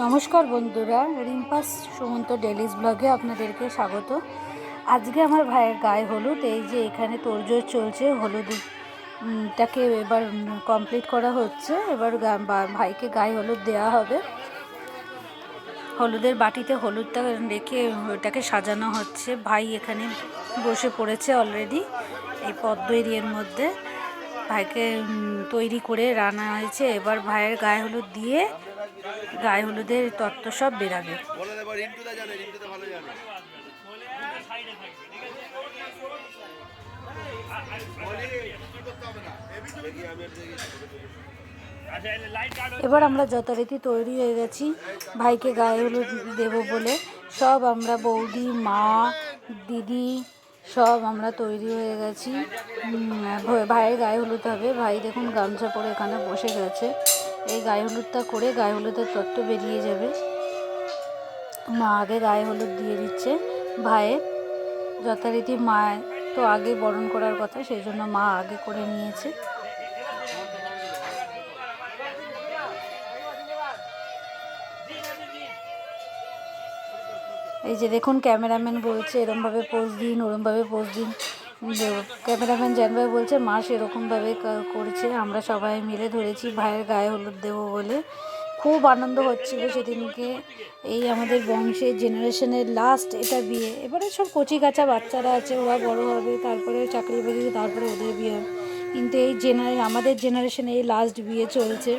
নমস্কার বন্ধুরা, রিম্পাস সুমন্ত ডেলিজ ব্লগে আপনাদেরকে স্বাগত। আজকে আমার ভাইয়ের গায়ে হলুদ। এই যে এখানে তোড়জোড় চলছে, হলুদটাকে এবার কমপ্লিট করা হচ্ছে। এবার ভাইকে গায়ে হলুদ দেওয়া হবে। হলুদের বাটিতে হলুদটা রেখে ওটাকে সাজানো হচ্ছে। ভাই এখানে বসে পড়েছে অলরেডি এই পদ্ম এরিয়ার মধ্যে। ভাইকে তৈরি করে রান্না হয়েছে। এবার ভাইয়ের গায়ে হলুদ দিয়ে গায়ে হলুদের তত্ত্ব সব বেরাবে। এবার আমরা যথারীতি তৈরি হয়ে গেছি ভাইকে গায়ে হলুদ দেব বলে। সব আমরা বৌদি, মা, দিদি সব আমরা তৈরি হয়ে গেছি। ভাইয়ের গায়ে হলুদ হবে। ভাই দেখুন গামছা পরে এখানে বসে গেছে। এই গায়ে হলুদটা করে গায়ে হলুদের তত্ত্ব বেরিয়ে যাবে। মা আগে গায়ে হলুদ দিয়ে দিচ্ছে ভাইয়ের। যথারীতি মা তো আগে বরণ করার কথা, সেই জন্য মা আগে করে নিয়েছে। এই যে দেখুন ক্যামেরাম্যান বলছে এরমভাবে পোজ দিন, ওরমভাবে পোজ দিন। ক্যামেরাম্যান যেমনভাবে বলছে মা সেরকমভাবে করছে। আমরা সবাই মিলে ধরেছি ভাইয়ের গায়ে হলুদ দেবো বলে। খুব আনন্দ হচ্ছিল সেদিনকে। এই আমাদের বংশের জেনারেশনের লাস্ট এটা বিয়ে। এবারে সব কচি কাঁচা বাচ্চারা আছে, ওরা বড় হবে, তারপরে চাকরি বাকরি, তারপরে ওদের বিয়ে হবে। কিন্তু এই আমাদের জেনারেশনে এই লাস্ট বিয়ে চলছে।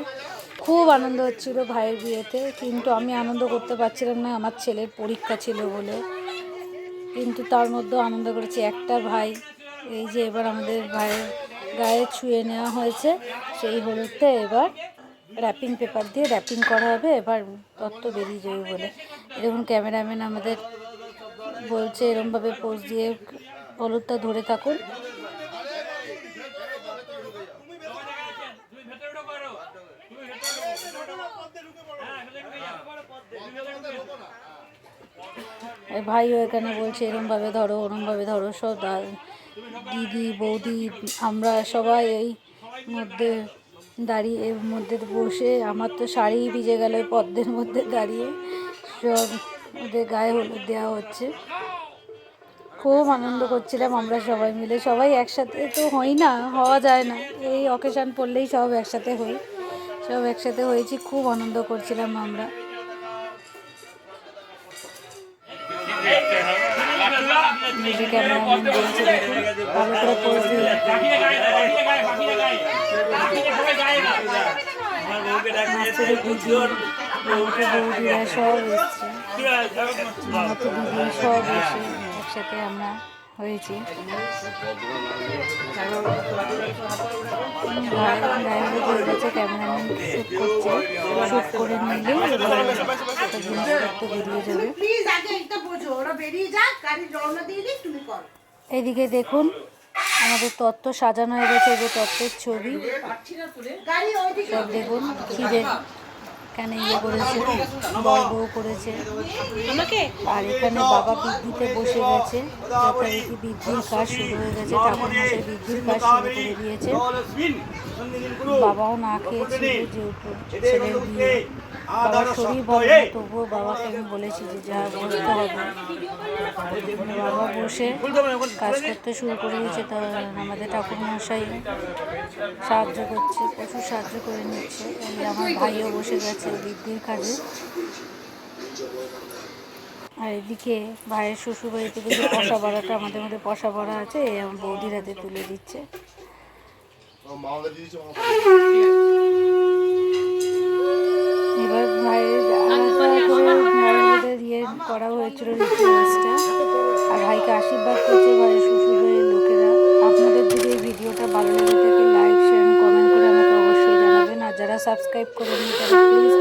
খুব আনন্দ হচ্ছিল ভাইয়ের বিয়েতে, কিন্তু আমি আনন্দ করতে পারছিলাম না, আমার ছেলের পরীক্ষা ছিল বলে। কিন্তু তার মধ্যেও আনন্দ করেছি। একটা ভাই, এই যে এবার আমাদের ভাইয়ের গায়ে ছুঁয়ে নেওয়া হয়েছে। সেই হলুদটা এবার র্যাপিং পেপার দিয়ে র্যাপিং করা হবে। এবার তত্ত্ব বেরিয়ে যাবে বলে। এরকম ক্যামেরাম্যান আমাদের বলছে এরমভাবে পোজ দিয়ে হলুদটা ধরে থাকুন। ভাইও এখানে বলছে এরমভাবে ধরো, ওরমভাবে ধরো। সব দিদি, বৌদি, আমরা সবাই এই মধ্যে দাঁড়িয়ে, এর মধ্যে বসে, আমার তো শাড়ি ভিজে গেল ওই পদ্মের মধ্যে দাঁড়িয়ে। সব ওদের গায়ে হলুদ দেওয়া হচ্ছে। খুব আনন্দ করছিলাম আমরা সবাই মিলে। সবাই একসাথে তো হই না, হওয়া যায় না। এই অকেশান পড়লেই সব একসাথে হই। সব একসাথে হয়েছি, খুব আনন্দ করছিলাম আমরা। ক্যামেরাম্যান বলছে দেখুন ভালো করে পোজ দিয়ে। বৌদিরা সব এসছে, মামাতো দিদি সব এসে একসাথে আমরা হয়েছি। ক্যামেরাম্যান শ্যুট করছে, শ্যুট করে নিলে জিনিসপত্র বেরিয়ে যাবে। এইদিকে দেখুন আমাদের তত্ত্ব সাজানো হয়ে গেছে। এই যে তত্ত্বের ছবি সব দেখুন। ক্ষীরের এখানে ইয়ে করেছে, বউ করেছে। আর এখানে বাবা বৃদ্ধিতে বসে গেছে। যথারীতি বৃদ্ধির কাজ শুরু হয়ে গেছে। ঠাকুর মশাই বৃদ্ধির কাজ শুরু করে দিয়েছে। বাবাও না খেয়েছিল যেহেতু ছেলের বিয়ে। বাবার শরীর ভালো না, তবুও বাবাকে আমি বলেছি যে যা বসতে হবে। বাবা বসে কাজ করতে শুরু করে দিয়েছে। তা আমাদের ঠাকুর মশাই সাহায্য করছে, প্রচুর সাহায্য করে নিচ্ছে। আমার ভাইও বসে গেছে বৃদ্ধির কাজে। আর এদিকে ভাইয়ের শ্বশুরবাড়ি থেকে যে পশা বড়াটা আমাদের মধ্যে পশা বড়া আছে, এই আমার বৌদির হাতে তুলে দিচ্ছে। এবার ভাইয়ের ইয়ে করা হয়েছিল রিচুয়ালসটা। আর ভাইকে আশীর্বাদ করছে ভাইয়ের শ্বশুরবাড়ির লোকেরা। আপনাদের যদি এই ভিডিওটা ভালো লেগে থাকে লাইক, শেয়ার, কমেন্ট করে আমাকে অবশ্যই জানাবেন। আর যারা সাবস্ক্রাইব করেননি তারা প্লিজ